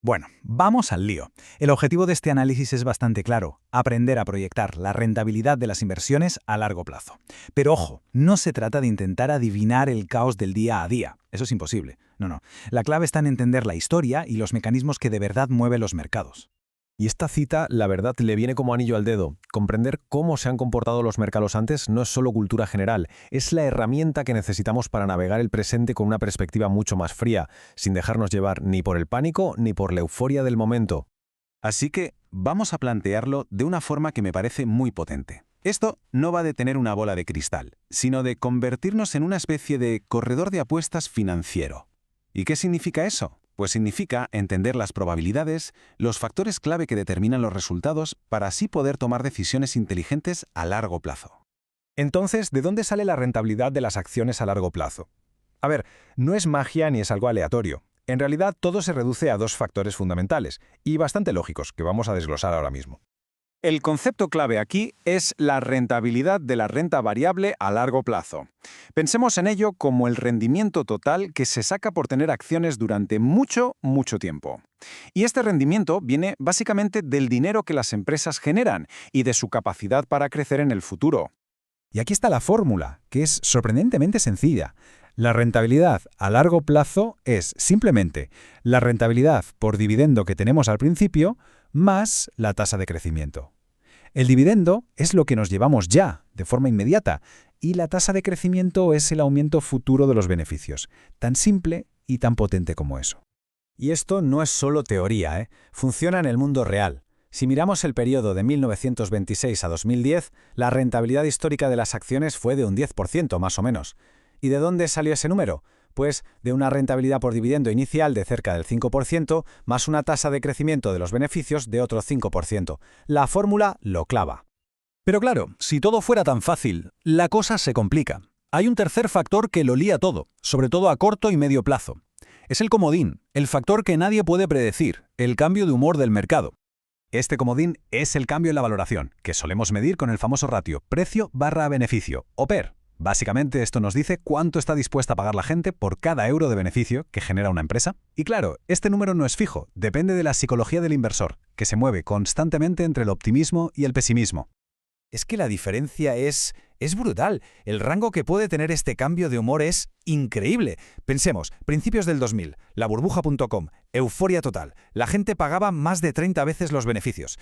Bueno, vamos al lío. El objetivo de este análisis es bastante claro: aprender a proyectar la rentabilidad de las inversiones a largo plazo. Pero ojo, no se trata de intentar adivinar el caos del día a día. Eso es imposible. No. La clave está en entender la historia y los mecanismos que de verdad mueven los mercados. Y esta cita, la verdad, le viene como anillo al dedo. Comprender cómo se han comportado los mercados antes no es solo cultura general, es la herramienta que necesitamos para navegar el presente con una perspectiva mucho más fría, sin dejarnos llevar ni por el pánico ni por la euforia del momento. Así que vamos a plantearlo de una forma que me parece muy potente. Esto no va de tener una bola de cristal, sino de convertirnos en una especie de corredor de apuestas financiero. ¿Y qué significa eso? Pues significa entender las probabilidades, los factores clave que determinan los resultados para así poder tomar decisiones inteligentes a largo plazo. Entonces, ¿de dónde sale la rentabilidad de las acciones a largo plazo? A ver, no es magia ni es algo aleatorio. En realidad, todo se reduce a dos factores fundamentales, y bastante lógicos, que vamos a desglosar ahora mismo. El concepto clave aquí es la rentabilidad de la renta variable a largo plazo. Pensemos en ello como el rendimiento total que se saca por tener acciones durante mucho tiempo. Y este rendimiento viene básicamente del dinero que las empresas generan y de su capacidad para crecer en el futuro. Y aquí está la fórmula, que es sorprendentemente sencilla. La rentabilidad a largo plazo es simplemente la rentabilidad por dividendo que tenemos al principio más la tasa de crecimiento. El dividendo es lo que nos llevamos ya, de forma inmediata, y la tasa de crecimiento es el aumento futuro de los beneficios. Tan simple y tan potente como eso. Y esto no es solo teoría, funciona en el mundo real. Si miramos el periodo de 1926 a 2010, la rentabilidad histórica de las acciones fue de un 10% más o menos. ¿Y de dónde salió ese número? Pues de una rentabilidad por dividendo inicial de cerca del 5%, más una tasa de crecimiento de los beneficios de otro 5%. La fórmula lo clava. Pero claro, si todo fuera tan fácil, la cosa se complica. Hay un tercer factor que lo lía todo, sobre todo a corto y medio plazo. Es el comodín, el factor que nadie puede predecir, el cambio de humor del mercado. Este comodín es el cambio en la valoración, que solemos medir con el famoso ratio precio/beneficio, o PER. Básicamente, esto nos dice cuánto está dispuesta a pagar la gente por cada euro de beneficio que genera una empresa. Y claro, este número no es fijo, depende de la psicología del inversor, que se mueve constantemente entre el optimismo y el pesimismo. Es que la diferencia es brutal. El rango que puede tener este cambio de humor es increíble. Pensemos, principios del 2000, la burbuja.com, euforia total. La gente pagaba más de 30 veces los beneficios.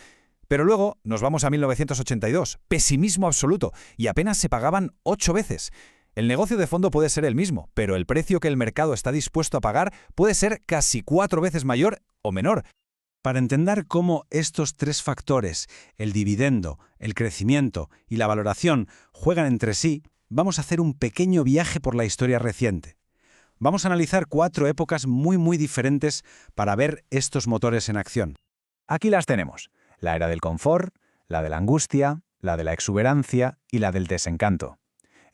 Pero luego nos vamos a 1982, pesimismo absoluto, y apenas se pagaban 8 veces. El negocio de fondo puede ser el mismo, pero el precio que el mercado está dispuesto a pagar puede ser casi 4 veces mayor o menor. Para entender cómo estos tres factores, el dividendo, el crecimiento y la valoración, juegan entre sí, vamos a hacer un pequeño viaje por la historia reciente. Vamos a analizar 4 épocas muy diferentes para ver estos motores en acción. Aquí las tenemos: la era del confort, la de la angustia, la de la exuberancia y la del desencanto.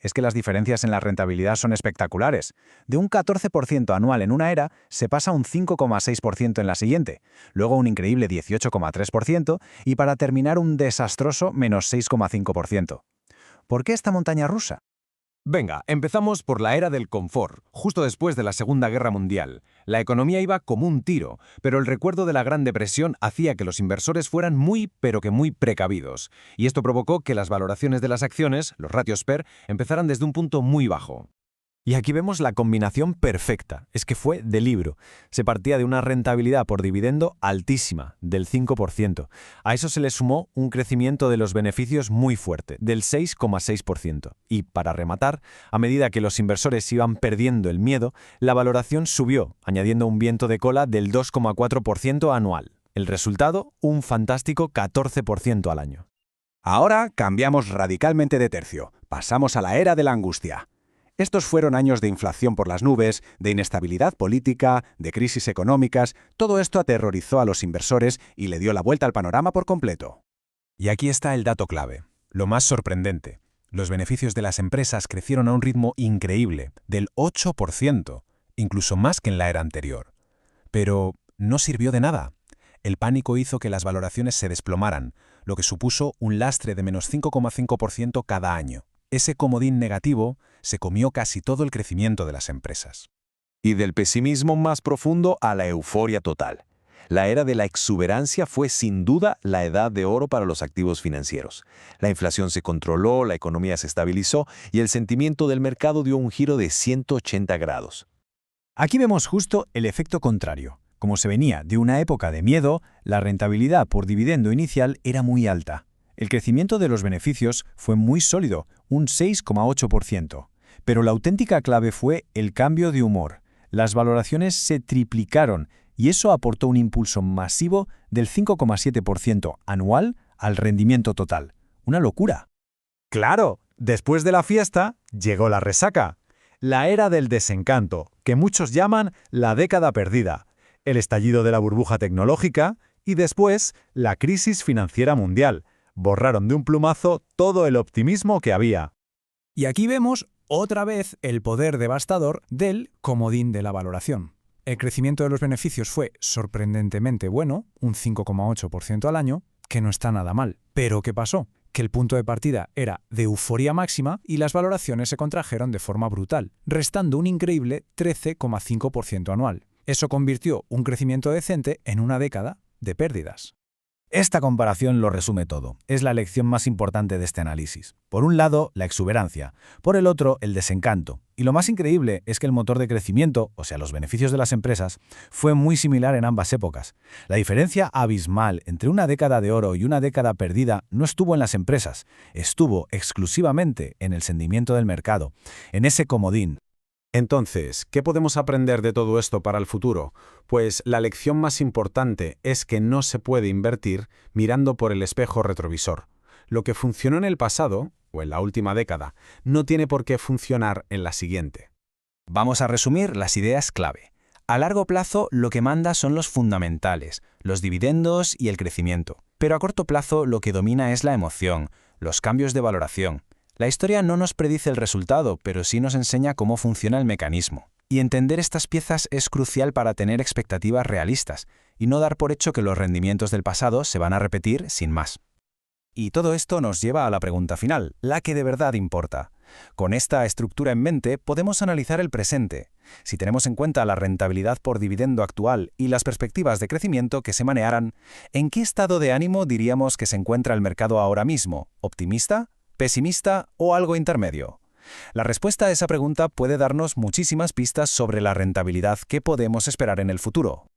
Es que las diferencias en la rentabilidad son espectaculares. De un 14% anual en una era, se pasa a un 5,6% en la siguiente, luego un increíble 18,3% y para terminar un desastroso menos 6,5%. ¿Por qué esta montaña rusa? Venga, empezamos por la era del confort, justo después de la Segunda Guerra Mundial. La economía iba como un tiro, pero el recuerdo de la Gran Depresión hacía que los inversores fueran muy precavidos. Y esto provocó que las valoraciones de las acciones, los ratios PER, empezaran desde un punto muy bajo. Y aquí vemos la combinación perfecta, es que fue de libro. Se partía de una rentabilidad por dividendo altísima, del 5%. A eso se le sumó un crecimiento de los beneficios muy fuerte, del 6,6%. Y para rematar, a medida que los inversores iban perdiendo el miedo, la valoración subió, añadiendo un viento de cola del 2,4% anual. El resultado, un fantástico 14% al año. Ahora cambiamos radicalmente de tercio. Pasamos a la era de la angustia. Estos fueron años de inflación por las nubes, de inestabilidad política, de crisis económicas. Todo esto aterrorizó a los inversores y le dio la vuelta al panorama por completo. Y aquí está el dato clave, lo más sorprendente. Los beneficios de las empresas crecieron a un ritmo increíble, del 8%, incluso más que en la era anterior. Pero no sirvió de nada. El pánico hizo que las valoraciones se desplomaran, lo que supuso un lastre de menos 5,5% cada año. Ese comodín negativo se comió casi todo el crecimiento de las empresas. Y del pesimismo más profundo a la euforia total. La era de la exuberancia fue sin duda la edad de oro para los activos financieros. La inflación se controló, la economía se estabilizó y el sentimiento del mercado dio un giro de 180 grados. Aquí vemos justo el efecto contrario. Como se venía de una época de miedo, la rentabilidad por dividendo inicial era muy alta. El crecimiento de los beneficios fue muy sólido, un 6,8%. Pero la auténtica clave fue el cambio de humor. Las valoraciones se triplicaron y eso aportó un impulso masivo del 5,7% anual al rendimiento total. ¡Una locura! Claro, después de la fiesta llegó la resaca. La era del desencanto, que muchos llaman la década perdida, el estallido de la burbuja tecnológica y después la crisis financiera mundial. Borraron de un plumazo todo el optimismo que había. Y aquí vemos otra vez el poder devastador del comodín de la valoración. El crecimiento de los beneficios fue sorprendentemente bueno, un 5,8% al año, que no está nada mal. Pero ¿qué pasó? Que el punto de partida era de euforia máxima y las valoraciones se contrajeron de forma brutal, restando un increíble 13,5% anual. Eso convirtió un crecimiento decente en una década de pérdidas. Esta comparación lo resume todo. Es la lección más importante de este análisis. Por un lado, la exuberancia. Por el otro, el desencanto. Y lo más increíble es que el motor de crecimiento, o sea, los beneficios de las empresas, fue muy similar en ambas épocas. La diferencia abismal entre una década de oro y una década perdida no estuvo en las empresas, estuvo exclusivamente en el sentimiento del mercado, en ese comodín. Entonces, ¿qué podemos aprender de todo esto para el futuro? Pues la lección más importante es que no se puede invertir mirando por el espejo retrovisor. Lo que funcionó en el pasado, o en la última década, no tiene por qué funcionar en la siguiente. Vamos a resumir las ideas clave. A largo plazo, lo que manda son los fundamentales, los dividendos y el crecimiento. Pero a corto plazo, lo que domina es la emoción, los cambios de valoración. La historia no nos predice el resultado, pero sí nos enseña cómo funciona el mecanismo. Y entender estas piezas es crucial para tener expectativas realistas y no dar por hecho que los rendimientos del pasado se van a repetir sin más. Y todo esto nos lleva a la pregunta final, la que de verdad importa. Con esta estructura en mente, podemos analizar el presente. Si tenemos en cuenta la rentabilidad por dividendo actual y las perspectivas de crecimiento que se manearan, ¿en qué estado de ánimo diríamos que se encuentra el mercado ahora mismo? ¿Optimista? ¿Pesimista o algo intermedio? La respuesta a esa pregunta puede darnos muchísimas pistas sobre la rentabilidad que podemos esperar en el futuro.